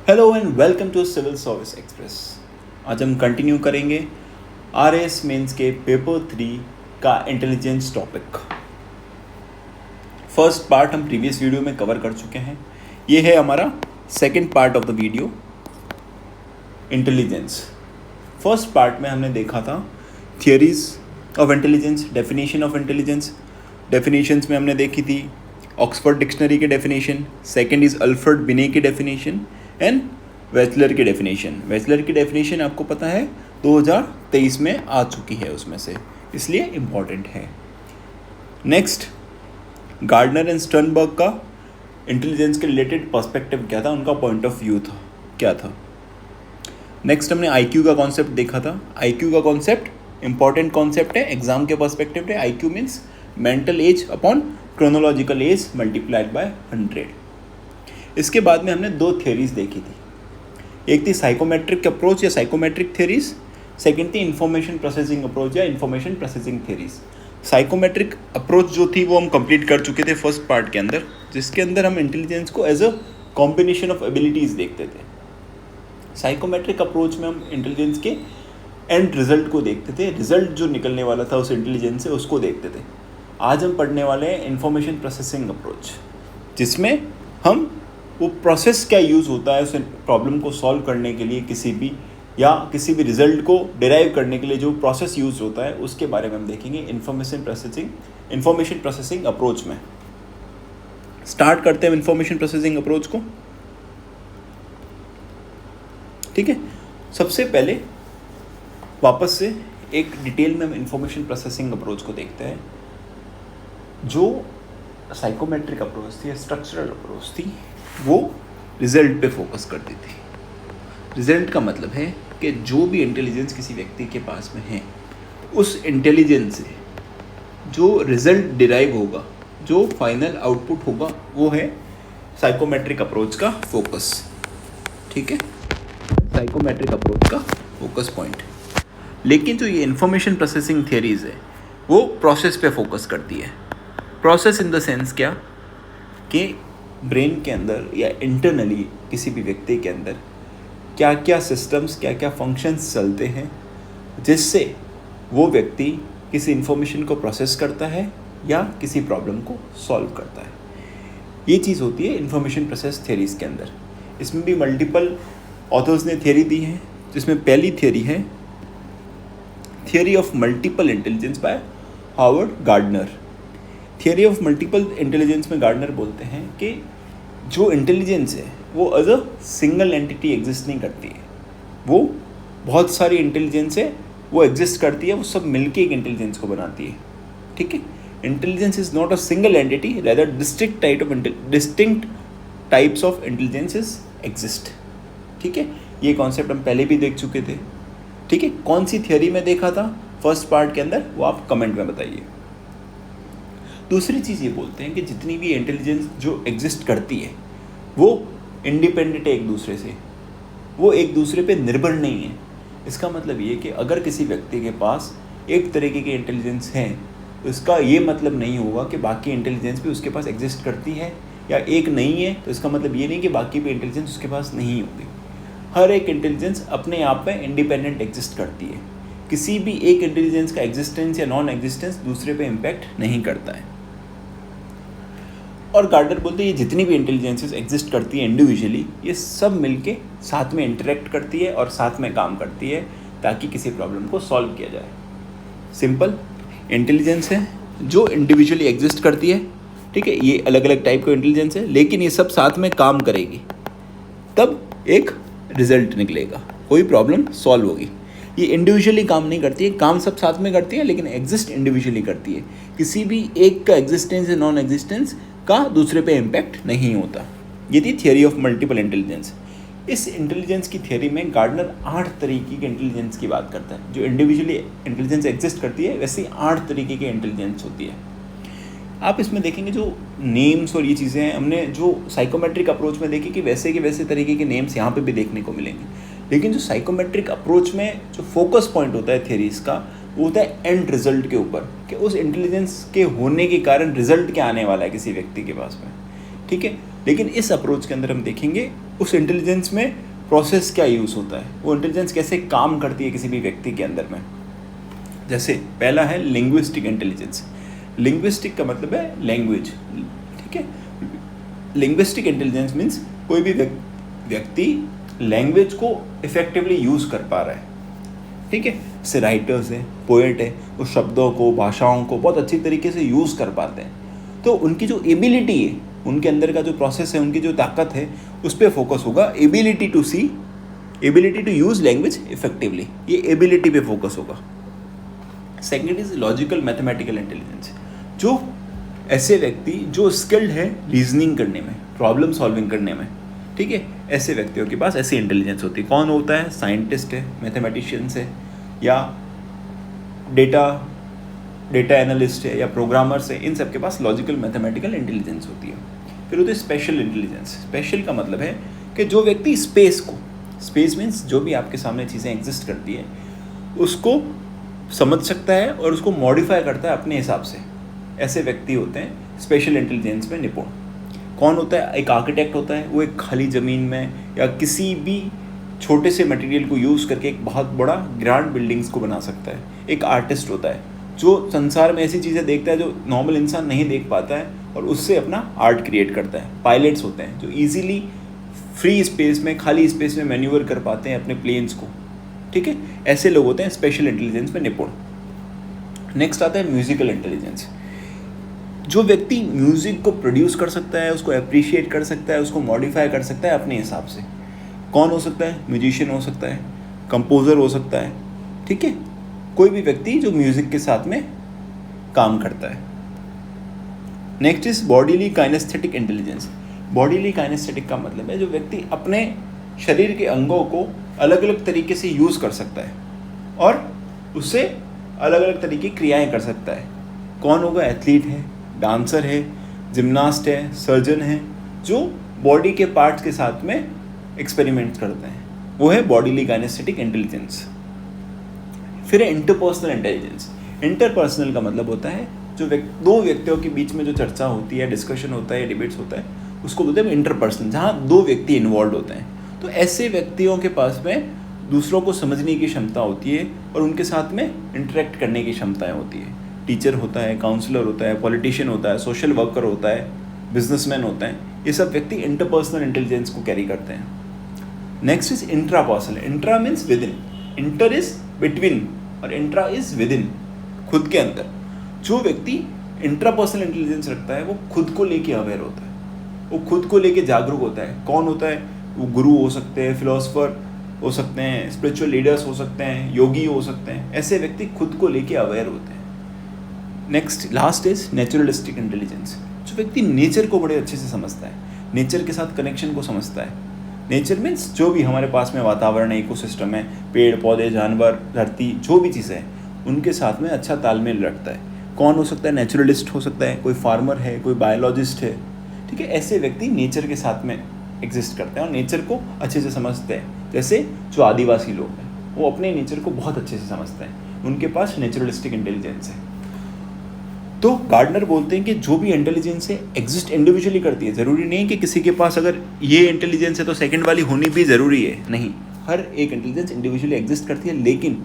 Hello and welcome to civil service express. आज हम continue करेंगे आरएएस मेंस के पेपर 3 का इंटेलिजेंस टॉपिक। फर्स्ट पार्ट हम प्रीवियस वीडियो में कवर कर चुके हैं। ये है हमारा second part of the video, intelligence. First part में हमने देखा था theories of intelligence, definition of intelligence. Definitions में हमने देखी थी ऑक्सफोर्ड डिक्शनरी के डेफिनेशन, सेकंड इज़ अल्फ्रेड बिने की डेफिनेशन एंड वेचलर की डेफिनेशन। वेचलर की डेफिनेशन आपको पता है 2023 में आ चुकी है उसमें से, इसलिए इम्पॉर्टेंट है। नेक्स्ट, गार्डनर एंड स्टर्नबर्ग का इंटेलिजेंस के रिलेटेड पर्सपेक्टिव क्या था, उनका पॉइंट ऑफ व्यू था क्या था। नेक्स्ट हमने आईक्यू का कॉन्सेप्ट देखा था। आईक्यू का कॉन्सेप्ट इंपॉर्टेंट कॉन्सेप्ट है, एग्जाम के पर्सपेक्टिव पे। IQ means mental as upon chronological age multiplied by 100। इसके बाद में हमने दो थ्योरीज देखी थी, एक थी साइकोमेट्रिक अप्रोच या साइकोमेट्रिक थ्योरीज, सेकंड थी इंफॉर्मेशन प्रोसेसिंग अप्रोच या information processing theories. Psychometric approach जो थी वो हम कंप्लीट कर चुके थे फर्स्ट पार्ट के अंदर, जिसके अंदर हम इंटेलिजेंस को as a combination of abilities देखते थे। साइकोमेट्रिक अप्रोच में हम इंटेलिजेंस के एंड रिजल्ट को देखते थे, रिजल्ट जो निकलने वाला था उस इंटेलिजेंस से उसको देखते थे। आज हम पढ़ने वाले हैं इंफॉर्मेशन प्रोसेसिंग अप्रोच, जिसमें हम वो प्रोसेस क्या यूज़ होता है उस प्रॉब्लम को सॉल्व करने के लिए, किसी भी रिजल्ट को डिराइव करने के लिए जो प्रोसेस यूज़ होता है उसके बारे में हम देखेंगे इंफॉर्मेशन प्रोसेसिंग अप्रोच में। स्टार्ट करते हैं इंफॉर्मेशन प्रोसेसिंग अप्रोच को। ठीक है, सबसे पहले वापस से एक डिटेल में हम इंफॉर्मेशन प्रोसेसिंग अप्रोच को देखते हैं। जो साइकोमेट्रिक अप्रोच थी, स्ट्रक्चरल अप्रोच थी, वो रिजल्ट पे फोकस करती थी। रिजल्ट का मतलब है कि जो भी इंटेलिजेंस किसी व्यक्ति के पास में है, उस इंटेलिजेंस से जो रिजल्ट डिराइव होगा, जो फाइनल आउटपुट होगा, वो है साइकोमेट्रिक अप्रोच का फोकस। ठीक है, साइकोमेट्रिक अप्रोच का फोकस पॉइंट। लेकिन जो ये इंफॉर्मेशन प्रोसेसिंग थियरीज है वो प्रोसेस पे फोकस करती है। प्रोसेस इन द सेंस क्या कि ब्रेन के अंदर या इंटरनली किसी भी व्यक्ति के अंदर क्या क्या सिस्टम्स, क्या क्या फंक्शंस चलते हैं, जिससे वो व्यक्ति किसी इन्फॉर्मेशन को प्रोसेस करता है या किसी प्रॉब्लम को सॉल्व करता है। ये चीज़ होती है इंफॉर्मेशन प्रोसेस थियरीज के अंदर। इसमें भी मल्टीपल ऑथर्स ने थियरी दी है, जिसमें पहली थियरी है theory of multiple intelligence by Howard Gardner. Theory of multiple intelligence में गार्डनर बोलते हैं कि जो इंटेलिजेंस है वो as a single entity exist नहीं करती है, वो बहुत सारी इंटेलिजेंस है वो एग्जिस्ट करती है, वो सब मिलके एक इंटेलिजेंस को बनाती है। ठीक है, intelligence is not a single entity, rather distinct types of intelligences exist. ठीक है, ये कॉन्सेप्ट हम पहले भी देख चुके थे। ठीक है, कौन सी थियरी में देखा था फर्स्ट पार्ट के अंदर, वो आप कमेंट में बताइए। दूसरी चीज़ ये बोलते हैं कि जितनी भी इंटेलिजेंस जो एग्जिस्ट करती है वो इंडिपेंडेंट है एक दूसरे से, वो एक दूसरे पे निर्भर नहीं है। इसका मतलब ये कि अगर किसी व्यक्ति के पास एक तरीके की इंटेलिजेंस है तो इसका ये मतलब नहीं होगा कि बाकी इंटेलिजेंस भी उसके पास एग्जिस्ट करती है, या एक नहीं है तो इसका मतलब ये नहीं कि बाकी भी इंटेलिजेंस उसके पास नहीं होगी। हर एक इंटेलिजेंस अपने आप में इंडिपेंडेंट एग्जिस्ट करती है। किसी भी एक इंटेलिजेंस का एग्जिस्टेंस या नॉन एग्जिस्टेंस दूसरे पे इम्पैक्ट नहीं करता है। और गार्डनर बोलते हैं ये जितनी भी इंटेलिजेंसेस एग्जिस्ट करती है इंडिविजुअली, ये सब मिलके साथ में इंटरेक्ट करती है और साथ में काम करती है ताकि किसी प्रॉब्लम को सॉल्व किया जाए। सिंपल, इंटेलिजेंस है जो इंडिविजुअली एग्जिस्ट करती है। ठीक है, ये अलग अलग टाइप का इंटेलिजेंस है, लेकिन ये सब साथ में काम करेगी, तब एक रिजल्ट निकलेगा, कोई प्रॉब्लम सॉल्व होगी। ये इंडिविजुअली काम नहीं करती है, काम सब साथ में करती है लेकिन एग्जिस्ट इंडिविजुअली करती है। किसी भी एक का एग्जिस्टेंस या नॉन एग्जिस्टेंस का दूसरे पे इम्पैक्ट नहीं होता। ये थी थियरी ऑफ मल्टीपल इंटेलिजेंस। इस इंटेलिजेंस की थियरी में गार्डनर 8 तरीके के इंटेलिजेंस की बात करता है। जो इंडिविजुअली इंटेलिजेंस एग्जिस्ट करती है वैसे 8 तरीके की इंटेलिजेंस होती है। आप इसमें देखेंगे जो नेम्स और ये चीज़ें हैं, हमने जो साइकोमेट्रिक अप्रोच में देखी कि वैसे के वैसे तरीके के नेम्स यहाँ पे भी देखने को मिलेंगे, लेकिन जो साइकोमेट्रिक अप्रोच में जो फोकस पॉइंट होता है थियरीज का, वो होता है एंड रिजल्ट के ऊपर, कि उस इंटेलिजेंस के होने के कारण रिजल्ट क्या आने वाला है किसी व्यक्ति के पास में। ठीक है, लेकिन इस अप्रोच के अंदर हम देखेंगे उस इंटेलिजेंस में प्रोसेस क्या यूज़ होता है, वो इंटेलिजेंस कैसे काम करती है किसी भी व्यक्ति के अंदर में। जैसे पहला है लिंग्विस्टिक इंटेलिजेंस। लिंग्विस्टिक का मतलब है लैंग्वेज, ठीक है। लिंग्विस्टिक इंटेलिजेंस मीन्स कोई भी व्यक्ति लैंग्वेज को इफेक्टिवली यूज़ कर पा रहा है, ठीक है। जैसे राइटर्स है, पोएट है, वो शब्दों को, भाषाओं को बहुत अच्छी तरीके से यूज़ कर पाते हैं। तो उनकी जो एबिलिटी है, उनके अंदर का जो प्रोसेस है, उनकी जो ताकत है, उस पर फोकस होगा। Ability to see, ability to use language effectively, ये एबिलिटी पे फोकस होगा। Second is logical mathematical intelligence. जो ऐसे व्यक्ति जो स्किल्ड है रीजनिंग करने में, प्रॉब्लम सॉल्विंग करने में, ठीक है, ऐसे व्यक्तियों के पास ऐसी इंटेलिजेंस होती है। कौन होता है? साइंटिस्ट है, मैथमेटिशियंस है, या डेटा एनालिस्ट है, या प्रोग्रामर्स है। इन सब के पास लॉजिकल मैथमेटिकल इंटेलिजेंस होती है। फिर होती है स्पेशल इंटेलिजेंस। स्पेशल का मतलब है कि जो व्यक्ति स्पेस मीन्स जो भी आपके सामने चीज़ें एग्जिस्ट करती है उसको समझ सकता है और उसको मॉडिफाई करता है अपने हिसाब से। ऐसे व्यक्ति होते हैं स्पेशल इंटेलिजेंस में निपुण। कौन होता है? एक आर्किटेक्ट होता है, वो एक खाली ज़मीन में या किसी भी छोटे से मटेरियल को यूज़ करके एक बहुत बड़ा ग्रांड बिल्डिंग्स को बना सकता है। एक आर्टिस्ट होता है जो संसार में ऐसी चीज़ें देखता है जो नॉर्मल इंसान नहीं देख पाता है और उससे अपना आर्ट क्रिएट करता है। पायलट्स होते हैं जो ईजिली फ्री स्पेस में, खाली स्पेस में मैन्यूवर कर पाते हैं अपने प्लेन्स को, ठीक है। ऐसे लोग होते हैं स्पेशल इंटेलिजेंस में निपुण। नेक्स्ट आता है म्यूजिकल इंटेलिजेंस। जो व्यक्ति म्यूज़िक को प्रोड्यूस कर सकता है, उसको अप्रिशिएट कर सकता है, उसको मॉडिफाई कर सकता है अपने हिसाब से। कौन हो सकता है? म्यूजिशियन हो सकता है, कंपोज़र हो सकता है, ठीक है। कोई भी व्यक्ति जो म्यूज़िक के साथ में काम करता है। Next is bodily kinaesthetic intelligence. Bodily kinaesthetic का मतलब है जो व्यक्ति अपने शरीर के अंगों को अलग अलग तरीके से यूज़ कर सकता है और उससे अलग अलग तरीके की क्रियाएँ कर सकता है। कौन होगा? एथलीट है, डांसर है, जिम्नास्ट है, सर्जन है, जो बॉडी के पार्ट्स के साथ में एक्सपेरिमेंट्स करते हैं, वो है बॉडीली काइनेस्थेटिक इंटेलिजेंस। फिर है इंटरपर्सनल इंटेलिजेंस। इंटरपर्सनल का मतलब होता है जो दो व्यक्तियों के बीच में जो चर्चा होती है, डिस्कशन होता है, डिबेट्स होता है, उसको बोलते हैं इंटरपर्सनल, जहाँ दो व्यक्ति इन्वॉल्व होते हैं। तो ऐसे व्यक्तियों के पास में दूसरों को समझने की क्षमता होती है और उनके साथ में इंटरेक्ट करने की क्षमताएँ होती है। टीचर होता है, काउंसलर होता है, पॉलिटिशियन होता है, सोशल वर्कर होता है, बिजनेसमैन होता है, ये सब व्यक्ति इंटरपर्सनल इंटेलिजेंस को कैरी करते हैं। Next is intrapersonal. Intra means with in, inter is between और इंट्रा इज विद इन, खुद के अंदर। जो व्यक्ति इंट्रापर्सनल इंटेलिजेंस रखता है वो खुद को लेके अवेयर होता है, वो खुद को लेके जागरूक होता है। कौन होता है? वो गुरु हो सकते हैं, फिलोसफर हो सकते हैं, स्पिरिचुअल लीडर्स हो सकते हैं, योगी हो सकते हैं। ऐसे व्यक्ति खुद को लेके अवेयर होते हैं। Next last is naturalistic intelligence. जो व्यक्ति नेचर को बड़े अच्छे से समझता है, नेचर के साथ कनेक्शन को समझता है। नेचर मीन्स जो भी हमारे पास में वातावरण है, इकोसिस्टम है, पेड़ पौधे, जानवर, धरती, जो भी चीज़ें हैं, उनके साथ में अच्छा तालमेल रखता है। कौन हो सकता है? नेचुरलिस्ट हो सकता है, कोई फार्मर है, कोई बायोलॉजिस्ट है, ठीक है। ऐसे व्यक्ति नेचर के साथ में एग्जिस्ट करते हैं और नेचर को अच्छे से समझते हैं। जैसे जो आदिवासी लोग हैं, वो अपने नेचर को बहुत अच्छे से समझते हैं, उनके पास नेचुरलिस्टिक इंटेलिजेंस है। तो गार्डनर बोलते हैं कि जो भी इंटेलिजेंस है एग्जिस्ट इंडिविजुअली करती है। ज़रूरी नहीं कि किसी के पास अगर ये इंटेलिजेंस है तो सेकंड वाली होनी भी ज़रूरी है, नहीं। हर एक इंटेलिजेंस इंडिविजुअली एग्जिस्ट करती है, लेकिन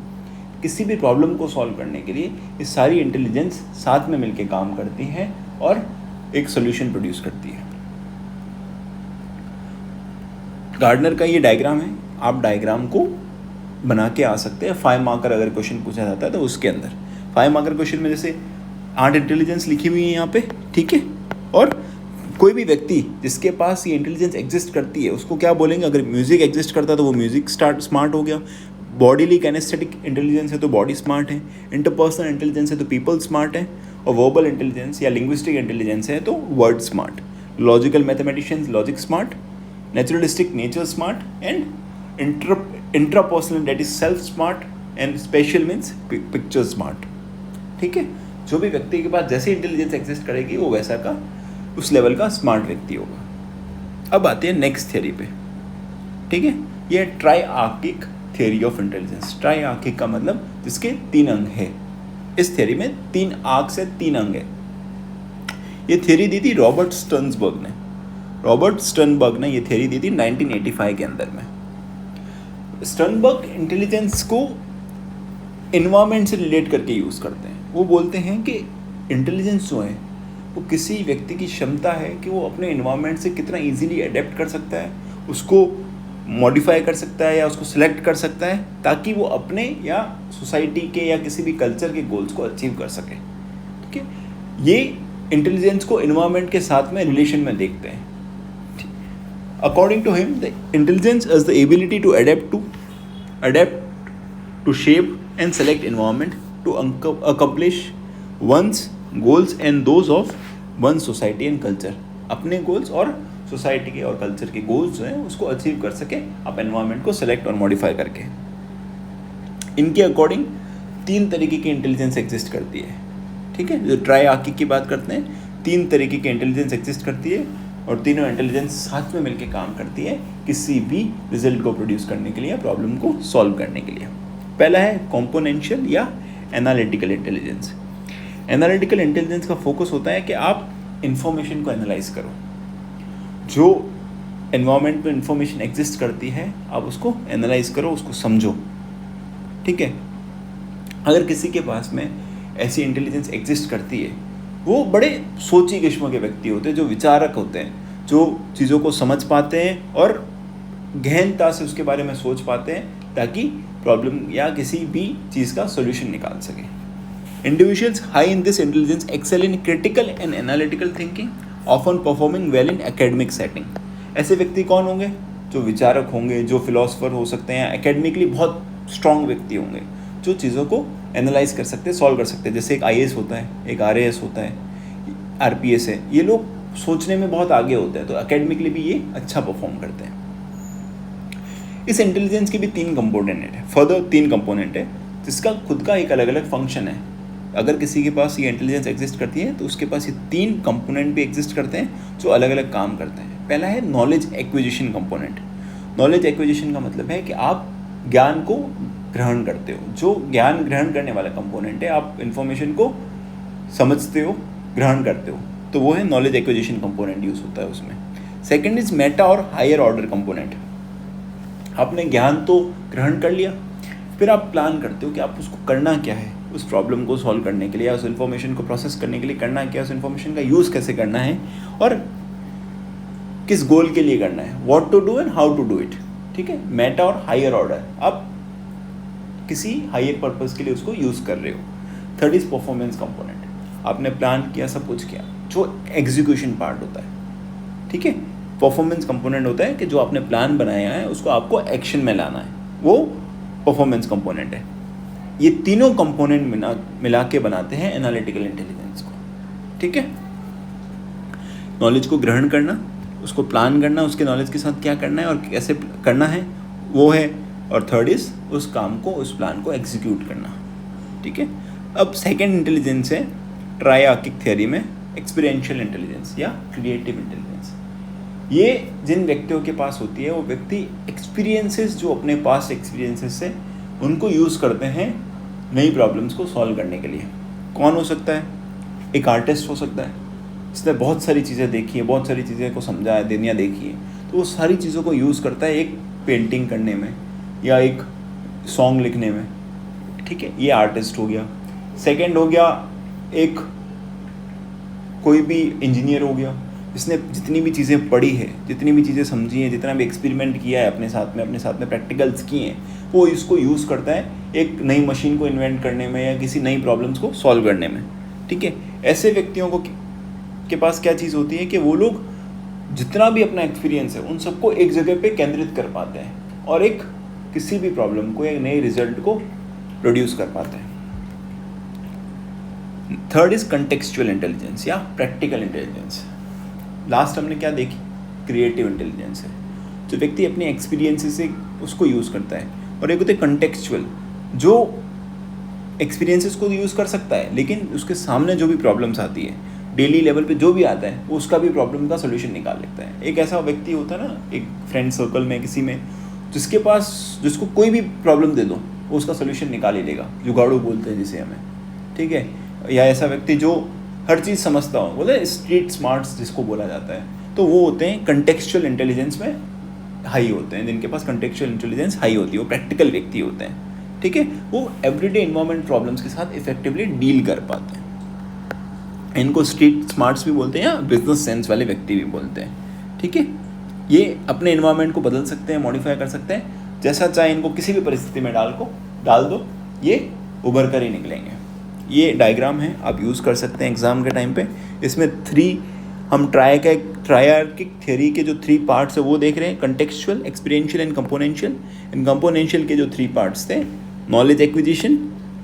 किसी भी प्रॉब्लम को सॉल्व करने के लिए ये सारी इंटेलिजेंस साथ में मिलकर काम करती हैं और एक सोल्यूशन प्रोड्यूस करती है। गार्डनर का ये डायग्राम है, आप डायग्राम को बना के आ सकते हैं। 5 मार्कर अगर क्वेश्चन पूछा जाता है तो उसके अंदर 5 मार्कर क्वेश्चन में जैसे 8 इंटेलिजेंस लिखी हुई है यहाँ पे, ठीक है। और कोई भी व्यक्ति जिसके पास ये इंटेलिजेंस एग्जिस्ट करती है उसको क्या बोलेंगे? अगर म्यूजिक एग्जिस्ट करता है तो वो म्यूजिक स्मार्ट हो गया। बॉडीली काइनेस्थेटिक इंटेलिजेंस है तो बॉडी स्मार्ट है। इंटरपर्सनल इंटेलिजेंस है तो पीपल स्मार्ट है। और वर्बल इंटेलिजेंस या लिंग्विस्टिक इंटेलिजेंस है तो word smart. Logical mathematicians logic smart, naturalistic nature smart, and intrapersonal that is self smart, and special means picture smart, ठीक है। जो भी व्यक्ति के पास जैसे इंटेलिजेंस एग्जिस्ट करेगी वो वैसा का उस लेवल का स्मार्ट व्यक्ति होगा। अब आते हैं नेक्स्ट थ्योरी पे, ठीक है। ये ट्राइआर्किक थ्योरी ऑफ इंटेलिजेंस। ट्राइआर्किक का मतलब जिसके 3 अंग है। इस थ्योरी में 3 आर्क से 3 अंग है। ये थ्योरी दी थी रॉबर्ट स्टर्नबर्ग ने। रॉबर्ट स्टर्नबर्ग ने ये थियरी दी थी 1985 के अंदर में। स्टर्नबर्ग इंटेलिजेंस को इन्वायरमेंट से रिलेट करके यूज़ करते हैं। वो बोलते हैं कि इंटेलिजेंस जो है वो किसी व्यक्ति की क्षमता है कि वो अपने इन्वायरमेंट से कितना इजीली अडेप्ट कर सकता है, उसको मॉडिफाई कर सकता है या उसको सिलेक्ट कर सकता है ताकि वो अपने या सोसाइटी के या किसी भी कल्चर के गोल्स को अचीव कर सके। ठीक है, ये इंटेलिजेंस को इन्वायरमेंट के साथ में रिलेशन में देखते हैं। According to him, the intelligence is the ability to adapt to shape and select environment to accomplish one's goals and those of one's society and culture। अपने गोल्स और सोसाइटी के और कल्चर के गोल्स जो हैं उसको अचीव कर सके आप एनवायरनमेंट को सेलेक्ट और मॉडिफाई करके। इनके अकॉर्डिंग 3 तरीके की इंटेलिजेंस एग्जिस्ट करती है। ठीक है, जो ट्राइआर्की की बात करते हैं, 3 तरीके की इंटेलिजेंस एग्जिस्ट करती है और तीनों इंटेलिजेंस साथ में मिलकर काम करती है किसी भी रिजल्ट को प्रोड्यूस करने के लिए या प्रॉब्लम को सॉल्व करने के लिए। पहला है कॉम्पोनेंशियल या एनालिटिकल इंटेलिजेंस। एनालिटिकल इंटेलिजेंस का फोकस होता है कि आप इंफॉर्मेशन को एनालाइज करो। जो एनवायरनमेंट में इंफॉर्मेशन एग्जिस्ट करती है आप उसको एनालाइज करो, उसको समझो। ठीक है, अगर किसी के पास में ऐसी इंटेलिजेंस एग्जिस्ट करती है, वो बड़े सोची किस्म के व्यक्ति होते हैं, जो विचारक होते हैं, जो चीज़ों को समझ पाते हैं और गहनता से उसके बारे में सोच पाते हैं ताकि प्रॉब्लम या किसी भी चीज़ का सॉल्यूशन निकाल सके। Individuals high in this intelligence excel in critical and analytical thinking, often performing well in academic setting. ऐसे व्यक्ति कौन होंगे? जो विचारक होंगे, जो फिलोसफर हो सकते हैं, एकेडमिकली बहुत स्ट्रॉन्ग व्यक्ति होंगे, जो चीज़ों को एनालाइज कर सकते हैं, सॉल्व कर सकते हैं। जैसे एक IAS होता है, एक RAS होता है, RPS है, ये लोग सोचने में बहुत आगे होते हैं, तो एकेडमिकली भी ये अच्छा परफॉर्म करते हैं। इस इंटेलिजेंस के भी 3 कंपोनेंट है, फर्दर 3 कंपोनेंट है, जिसका खुद का एक अलग अलग फंक्शन है। अगर किसी के पास ये इंटेलिजेंस एग्जिस्ट करती है तो उसके पास ये 3 कंपोनेंट भी एग्जिस्ट करते हैं जो अलग अलग काम करते हैं। पहला है knowledge acquisition component. Knowledge acquisition का मतलब है कि आप ज्ञान को ग्रहण करते हो। जो ज्ञान ग्रहण करने वाला कंपोनेंट है, आप इंफॉर्मेशन को समझते हो, ग्रहण करते हो, तो वो है नॉलेज एक्विजिशन कंपोनेंट यूज़ होता है उसमें। सेकेंड इज मेटा और हायर ऑर्डर कंपोनेंट। आपने ज्ञान तो ग्रहण कर लिया, फिर आप प्लान करते हो कि आप उसको करना क्या है, उस प्रॉब्लम को सॉल्व करने के लिए या उस इन्फॉर्मेशन को प्रोसेस करने के लिए करना क्या है, उस इन्फॉर्मेशन का यूज़ कैसे करना है और किस गोल के लिए करना है, what to do and how to do it. ठीक है, मेटा और हायर ऑर्डर, आप किसी हायर पर्पस के लिए उसको यूज़ कर रहे हो। Third is performance component. आपने प्लान किया, सब कुछ किया, जो एग्जीक्यूशन पार्ट होता है। ठीक है, परफॉर्मेंस कंपोनेंट होता है कि जो आपने प्लान बनाया है उसको आपको एक्शन में लाना है, वो परफॉर्मेंस कंपोनेंट है। ये तीनों कंपोनेंट मिला के बनाते हैं एनालिटिकल इंटेलिजेंस को। ठीक है, नॉलेज को ग्रहण करना, उसको प्लान करना, उसके नॉलेज के साथ क्या करना है और कैसे करना है वो है, और थर्ड इज उस काम को, उस प्लान को एग्जीक्यूट करना। ठीक है, अब सेकेंड इंटेलिजेंस है ट्राइआर्किक थ्योरी में एक्सपीरियंशियल इंटेलिजेंस या क्रिएटिव इंटेलिजेंस। ये जिन व्यक्तियों के पास होती है वो व्यक्ति एक्सपीरियंसेस, जो अपने पास एक्सपीरियंसेस से उनको यूज़ करते हैं नई प्रॉब्लम्स को सॉल्व करने के लिए। कौन हो सकता है? एक आर्टिस्ट हो सकता है, इसने बहुत सारी चीज़ें देखी है, बहुत सारी चीज़ें को समझा है, दुनिया देखी है, तो वो सारी चीज़ों को यूज़ करता है एक पेंटिंग करने में या एक सॉन्ग लिखने में। ठीक है, ये आर्टिस्ट हो गया। सेकंड हो गया एक कोई भी इंजीनियर हो गया, इसने जितनी भी चीज़ें पढ़ी है, जितनी भी चीज़ें समझी हैं, जितना भी एक्सपेरिमेंट किया है अपने साथ में प्रैक्टिकल्स किए हैं, वो इसको यूज़ करता है एक नई मशीन को इन्वेंट करने में या किसी नई प्रॉब्लम्स को सॉल्व करने में। ठीक है, ऐसे व्यक्तियों को के पास क्या चीज़ होती है कि वो लोग जितना भी अपना एक्सपीरियंस है उन सबको एक जगह पे केंद्रित कर पाते हैं और एक किसी भी प्रॉब्लम को, एक नए रिजल्ट को प्रोड्यूस कर पाते हैं। थर्ड इज कंटेक्सचुअल इंटेलिजेंस या प्रैक्टिकल इंटेलिजेंस। लास्ट हमने क्या देखी? क्रिएटिव इंटेलिजेंस है, जो व्यक्ति अपने एक्सपीरियंसेस से उसको यूज़ करता है, और एक होते कंटेक्सचुअल, जो एक्सपीरियंसेस को यूज़ कर सकता है लेकिन उसके सामने जो भी प्रॉब्लम्स आती है डेली लेवल पे, जो भी आता है वो उसका भी प्रॉब्लम का सोल्यूशन निकाल लेता है। एक ऐसा व्यक्ति होता है ना, एक फ्रेंड सर्कल में किसी में, जिसको कोई भी प्रॉब्लम दे दो वो उसका सोल्यूशन निकाल ही लेगा, जुगाड़ू बोलते हैं जिसे हमें। ठीक है, या ऐसा व्यक्ति जो हर चीज़ समझता हो, बोले स्ट्रीट स्मार्ट्स जिसको बोला जाता है, तो वो होते हैं कंटेक्चुअल इंटेलिजेंस में हाई होते हैं, जिनके पास कंटेक्चुअल इंटेलिजेंस हाई होती है, वो प्रैक्टिकल व्यक्ति होते हैं, ठीक है, वो एवरीडे इन्वायरमेंट प्रॉब्लम्स के साथ इफेक्टिवली डील कर पाते हैं। इनको स्ट्रीट स्मार्ट्स भी बोलते हैं या बिजनेस सेंस वाले व्यक्ति भी बोलते हैं, ठीक है। ये अपने इन्वायरमेंट को बदल सकते हैं, मॉडिफाई कर सकते हैं, जैसा चाहे इनको किसी भी परिस्थिति में डाल दो, ये उभर कर ही निकलेंगे। ये डायग्राम है, आप यूज़ कर सकते हैं एग्ज़ाम के टाइम पे। इसमें हम ट्रायर्किक थ्योरी के जो 3 पार्ट्स है वो देख रहे हैं, contextual, experiential and componential. In componential के जो 3 पार्ट्स थे, knowledge acquisition,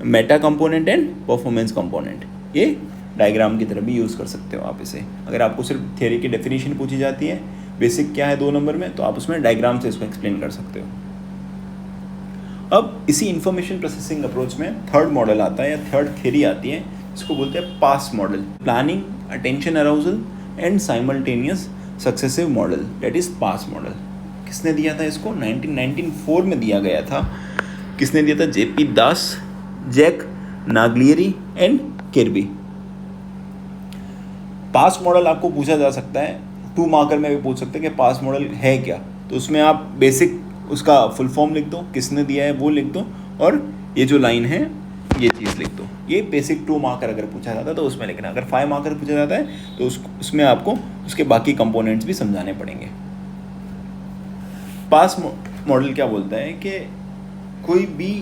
Meta component and performance component. ये डायग्राम की तरह भी यूज़ कर सकते हो आप इसे। अगर आपको सिर्फ थ्योरी की डेफिनेशन पूछी जाती है, बेसिक क्या है 2 नंबर में, तो आप उसमें डायग्राम से इसको एक्सप्लेन कर सकते हो। अब इसी इंफॉर्मेशन प्रोसेसिंग अप्रोच में थर्ड मॉडल आता है या थर्ड थ्योरी आती है, इसको बोलते हैं PASS model, planning, attention arousal and simultaneous successive model, that is PASS model. किसने दिया था इसको? 1994 में दिया गया था। किसने दिया था? JP Das, Jack Naglieri and Kirby. PASS model आपको पूछा जा सकता है, 2 मार्कर में भी पूछ सकते हैं कि पास मॉडल है क्या, तो उसमें आप बेसिक उसका फुल फॉर्म लिख दो, किसने दिया है वो लिख दो, और ये जो लाइन है ये चीज़ लिख दो। ये बेसिक 2 मार्कर अगर पूछा जाता है तो उसमें लिखना। अगर 5 मार्कर पूछा जाता है तो उसमें आपको उसके बाकी कंपोनेंट्स भी समझाने पड़ेंगे। पास मॉडल क्या बोलता है कि कोई भी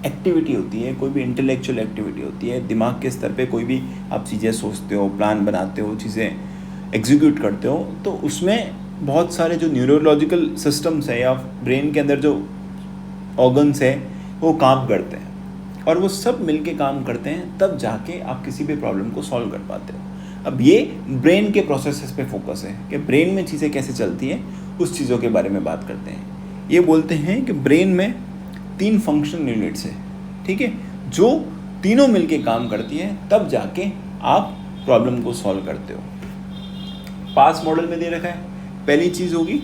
एक्टिविटी होती है, कोई भी इंटेलेक्चुअल एक्टिविटी होती है, दिमाग के स्तर पे कोई भी आप चीज़ें सोचते हो, प्लान बनाते हो, चीज़ें एग्जीक्यूट करते हो, तो उसमें बहुत सारे जो न्यूरोलॉजिकल सिस्टम्स है या ब्रेन के अंदर जो ऑर्गन्स है वो काम करते हैं, और वो सब मिलके काम करते हैं, तब जाके आप किसी भी प्रॉब्लम को सॉल्व कर पाते हो। अब ये ब्रेन के प्रोसेसेस पे फोकस है कि ब्रेन में चीज़ें कैसे चलती हैं, उस चीज़ों के बारे में बात करते हैं। ये बोलते हैं कि ब्रेन में 3 फंक्शनल यूनिट्स है, ठीक है, जो तीनों मिलके काम करती है, तब जाके आप प्रॉब्लम को सॉल्व करते हो। पास मॉडल में दे रखा है, पहली चीज़ होगी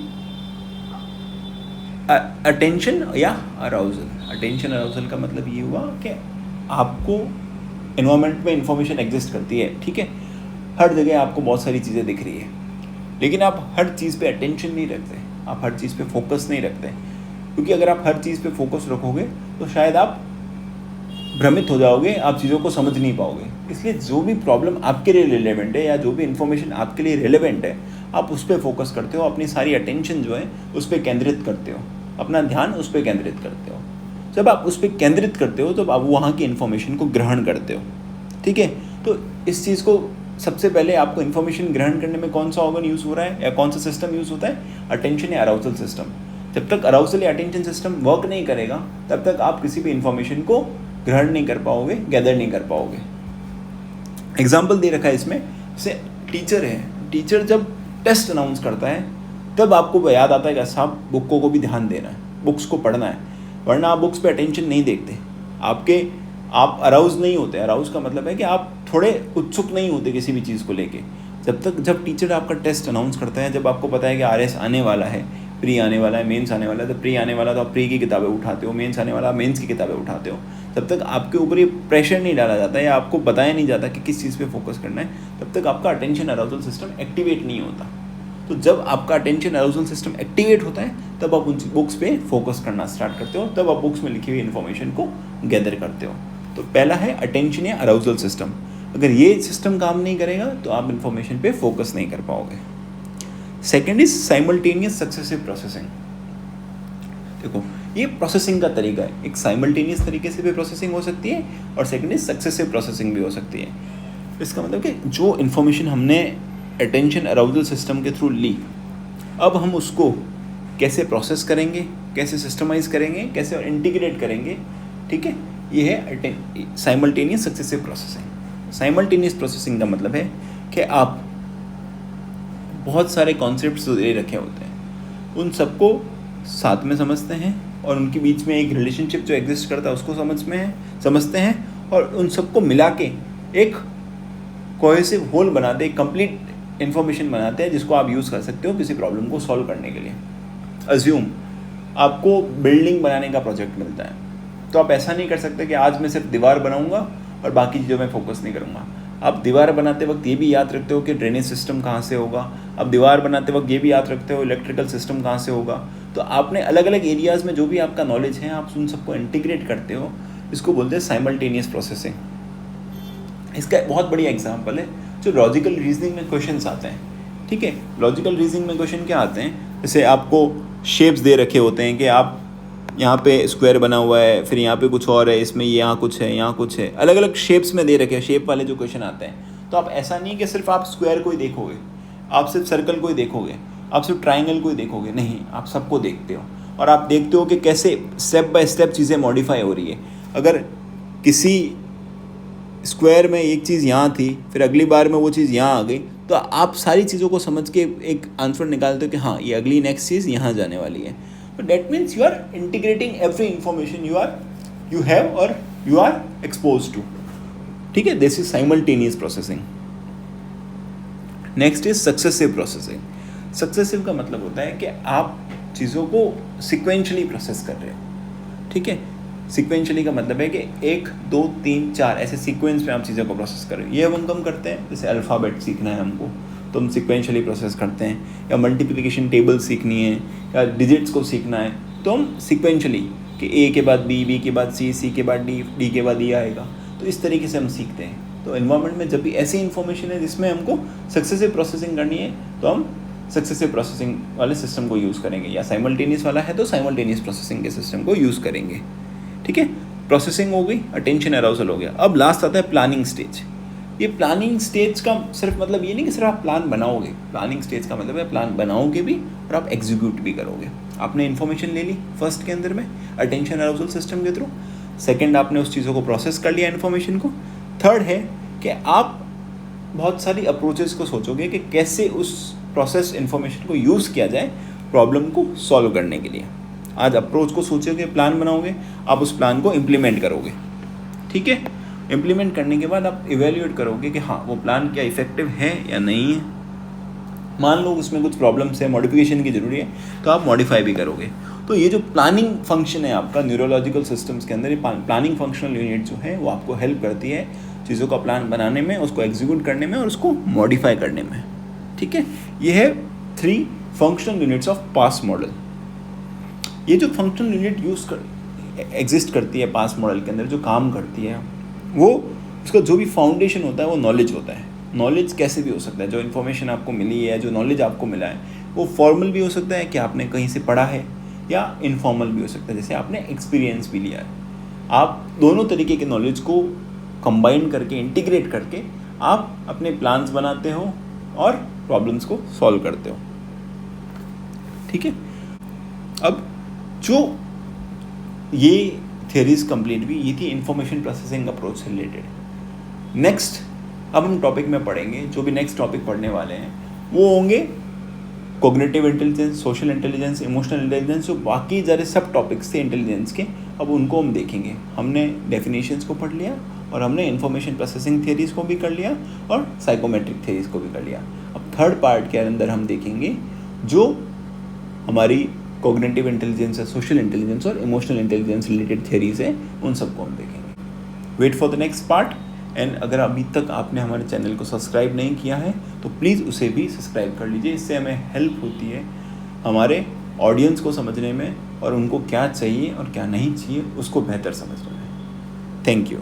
अटेंशन या अराउजल। अटेंशन अराउजल का मतलब ये हुआ कि आपको एनवायरनमेंट में इंफॉर्मेशन एग्जिस्ट करती है, ठीक है, हर जगह आपको बहुत सारी चीज़ें दिख रही है, लेकिन आप हर चीज़ पे अटेंशन नहीं रखते, आप हर चीज़ पे फोकस नहीं रखते, क्योंकि अगर आप हर चीज़ पे फोकस रखोगे तो शायद आप भ्रमित हो जाओगे, आप चीज़ों को समझ नहीं पाओगे। इसलिए जो भी प्रॉब्लम आपके लिए रिलेवेंट है या जो भी इन्फॉर्मेशन आपके लिए रिलेवेंट है, आप उस पर फोकस करते हो, अपनी सारी अटेंशन जो है उस पर केंद्रित करते हो, अपना ध्यान उस पर केंद्रित करते हो। जब आप उस पर केंद्रित करते हो तो आप वहाँ की इन्फॉर्मेशन को ग्रहण करते हो, ठीक है। तो इस चीज़ को सबसे पहले आपको इन्फॉर्मेशन ग्रहण करने में कौन सा ऑर्गन यूज़ हो रहा है या कौन सा सिस्टम यूज़ होता है? अटेंशन या अराउजल सिस्टम। जब तक अराउजल या अटेंशन सिस्टम वर्क नहीं करेगा, तब तक आप किसी भी इन्फॉर्मेशन को ग्रहण नहीं कर पाओगे, गैदर नहीं कर पाओगे। एग्जाम्पल दे रखा है इसमें, जैसे टीचर है, टीचर जब टेस्ट अनाउंस करता है तब आपको याद आता है कि साहब बुकों को भी ध्यान देना है, बुक्स को पढ़ना है, वरना आप बुक्स पे अटेंशन नहीं देखते, आप अराउज नहीं होते। अराउज का मतलब है कि आप थोड़े उत्सुक नहीं होते किसी भी चीज़ को लेके। जब टीचर आपका टेस्ट अनाउंस करता है, जब आपको पता है कि आरएस आने वाला है, प्री आने वाला है, मेंस आने वाला है, तो प्री आने वाला तो आप प्री की किताबें उठाते हो, मेंस आने वाला मेंस की किताबें उठाते हो। तब तक आपके ऊपर ये प्रेशर नहीं डाला जाता या आपको बताया नहीं जाता कि किस चीज़ पे फोकस करना है, तब तक आपका अटेंशन अराउजल सिस्टम एक्टिवेट नहीं होता। तो जब आपका अटेंशन अराउजल सिस्टम एक्टिवेट होता है, तब आप उन बुक्स पे फोकस करना स्टार्ट करते हो, तब आप बुक्स में लिखी हुई इन्फॉर्मेशन को गैदर करते हो। तो पहला है अटेंशन या अराउजल सिस्टम। अगर ये सिस्टम काम नहीं करेगा तो आप इन्फॉर्मेशन पे फोकस नहीं कर पाओगे। Second is simultaneous successive processing. देखो, ये प्रोसेसिंग का तरीका है, एक साइमल्टेनियस तरीके से भी प्रोसेसिंग हो सकती है और सेकेंड इज सक्सेसिव प्रोसेसिंग भी हो सकती है। इसका मतलब कि जो इन्फॉर्मेशन हमने अटेंशन अराउजल सिस्टम के थ्रू ली, अब हम उसको कैसे प्रोसेस करेंगे, कैसे सिस्टमाइज करेंगे, कैसे इंटीग्रेट करेंगे, ठीक है, ये है simultaneous successive processing. Simultaneous processing का मतलब है कि आप बहुत सारे कॉन्सेप्ट्स दे रखे होते हैं, उन सबको साथ में समझते हैं और उनके बीच में एक रिलेशनशिप जो एग्जिस्ट करता है उसको समझते हैं और उन सबको मिला के एक कोहेसिव होल बनाते, एक कंप्लीट इन्फॉर्मेशन बनाते हैं जिसको आप यूज़ कर सकते हो किसी प्रॉब्लम को सॉल्व करने के लिए। अज्यूम आपको बिल्डिंग बनाने का प्रोजेक्ट मिलता है, तो आप ऐसा नहीं कर सकते कि आज मैं सिर्फ दीवार बनाऊंगा और बाकी चीज़ों में फोकस नहीं करूंगा। आप दीवार बनाते वक्त ये भी याद रखते हो कि ड्रेनेज सिस्टम कहाँ से होगा, आप दीवार बनाते वक्त ये भी याद रखते हो इलेक्ट्रिकल सिस्टम कहाँ से होगा। तो आपने अलग अलग एरियाज़ में जो भी आपका नॉलेज है आप उन सबको इंटीग्रेट करते हो, इसको बोलते हैं साइमल्टेनियस प्रोसेसिंग। इसका बहुत बढ़िया एग्जाम्पल है जो लॉजिकल रीजनिंग में क्वेश्चंस आते हैं। ठीक है, लॉजिकल रीजनिंग में क्वेश्चन क्या आते हैं, जैसे आपको शेप्स दे रखे होते हैं कि आप यहाँ पे स्क्वायर बना हुआ है, फिर यहाँ पे कुछ और है, इसमें यहाँ कुछ है, यहाँ कुछ है, अलग अलग शेप्स में दे रखे हैं, शेप वाले जो क्वेश्चन आते हैं। तो आप ऐसा नहीं कि सिर्फ आप स्क्वायर को ही देखोगे, आप सिर्फ सर्कल को ही देखोगे, आप सिर्फ ट्राइंगल को ही देखोगे, नहीं, आप सबको देखते हो और आप देखते हो कि कैसे स्टेप बाय स्टेप चीज़ें मॉडिफाई हो रही है। अगर किसी स्क्वायर में एक चीज़ यहाँ थी, फिर अगली बार में वो चीज़ यहाँ आ गई, तो आप सारी चीज़ों को समझ के एक आंसर निकालते हो कि हाँ ये अगली नेक्स्ट चीज़ यहाँ जाने वाली है। तो that means you are integrating every information you have और यू आर एक्सपोज टू। ठीक है, this is simultaneous processing. Next is successive processing. Successive का मतलब होता है कि आप चीज़ों को सिक्वेंशली प्रोसेस कर रहे हो। ठीक है, सिक्वेंशली का मतलब है कि 1 2 3 4 ऐसे सीक्वेंस में आप चीज़ों को प्रोसेस कर रहे हो। ये हम कम करते हैं, जैसे अल्फ़ाबेट सीखना है हमको तो हम सिक्वेंशली प्रोसेस करते हैं, या मल्टीप्लिकेशन टेबल सीखनी है या डिजिट्स को सीखना है तो हम सिक्वेंशली कि ए के बाद बी, बी के बाद सी, सी के बाद डी, डी के बाद ई आएगा, तो इस तरीके से हम सीखते हैं। तो एनवायरनमेंट में जब भी ऐसी इन्फॉर्मेशन है जिसमें हमको सक्सेसिव प्रोसेसिंग करनी है तो हम सक्सेसिव प्रोसेसिंग वाले सिस्टम को यूज़ करेंगे, या साइमल्टेनियस वाला है तो साइमल्टेनियस प्रोसेसिंग के सिस्टम को यूज़ करेंगे। ठीक है, प्रोसेसिंग हो गई, अटेंशन अराउजल हो गया। अब लास्ट आता है प्लानिंग स्टेज। ये प्लानिंग स्टेज का सिर्फ मतलब ये नहीं कि सिर्फ आप प्लान बनाओगे, प्लानिंग स्टेज का मतलब है प्लान बनाओगे भी और आप एग्जीक्यूट भी करोगे। आपने इन्फॉर्मेशन ले ली फर्स्ट के अंदर में अटेंशन अराउजल सिस्टम के थ्रू, सेकंड आपने उस चीज़ों को प्रोसेस कर लिया इन्फॉर्मेशन को, थर्ड है कि आप बहुत सारी अप्रोचेस को सोचोगे कि कैसे उस प्रोसेस इन्फॉर्मेशन को यूज़ किया जाए प्रॉब्लम को सॉल्व करने के लिए। आज अप्रोच को सोचोगे, प्लान बनाओगे, आप उस प्लान को इम्प्लीमेंट करोगे। ठीक है, इम्प्लीमेंट करने के बाद आप इवेल्यूएट करोगे कि हाँ वो प्लान क्या इफेक्टिव है या नहीं है। मान लो उसमें कुछ प्रॉब्लम्स है, मॉडिफिकेशन की ज़रूरी है, तो आप मॉडिफाई भी करोगे। तो ये जो प्लानिंग फंक्शन है आपका न्यूरोलॉजिकल सिस्टम्स के अंदर, ये प्लानिंग फंक्शनल यूनिट जो है वो आपको हेल्प करती है चीज़ों का प्लान बनाने में, उसको एग्जीक्यूट करने में और उसको मॉडिफाई करने में। ठीक है, ये है 3 functional units of pass model. ये जो फंक्शनल यूनिट एग्जिस्ट करती है पास मॉडल के अंदर, जो काम करती है, वो उसका जो भी फाउंडेशन होता है वो नॉलेज होता है। नॉलेज कैसे भी हो सकता है, जो इन्फॉर्मेशन आपको मिली है, जो नॉलेज आपको मिला है, वो फॉर्मल भी हो सकता है कि आपने कहीं से पढ़ा है, या इनफॉर्मल भी हो सकता है जैसे आपने एक्सपीरियंस भी लिया है। आप दोनों तरीके के नॉलेज को कंबाइन करके, इंटीग्रेट करके आप अपने प्लान्स बनाते हो और प्रॉब्लम्स को सॉल्व करते हो। ठीक है, अब जो ये थियरीज कंप्लीट हुई, ये थी इंफॉर्मेशन प्रोसेसिंग अप्रोच से रिलेटेड। नेक्स्ट अब हम टॉपिक में पढ़ेंगे, जो भी नेक्स्ट टॉपिक पढ़ने वाले हैं वो होंगे cognitive intelligence, social intelligence, emotional intelligence, जो बाकी सारे सब टॉपिक्स थे इंटेलिजेंस के, अब उनको हम देखेंगे। हमने डेफिनेशंस को पढ़ लिया और हमने इंफॉर्मेशन प्रोसेसिंग थियरीज को भी कर लिया और साइकोमेट्रिक थियरीज को भी कर लिया। अब थर्ड पार्ट के अंदर हम देखेंगे जो हमारी कॉग्निटिव इंटेलिजेंस है, सोशल इंटेलिजेंस और इमोशनल इंटेलिजेंस रिलेटेड थियरीज है, उन सबको हम देखेंगे। Wait for the next part. And अगर अभी तक आपने हमारे चैनल को सब्सक्राइब नहीं किया है तो प्लीज़ उसे भी सब्सक्राइब कर लीजिए। इससे हमें हेल्प होती है हमारे ऑडियंस को समझने में और उनको क्या चाहिए और क्या नहीं चाहिए उसको बेहतर समझने में। Thank you.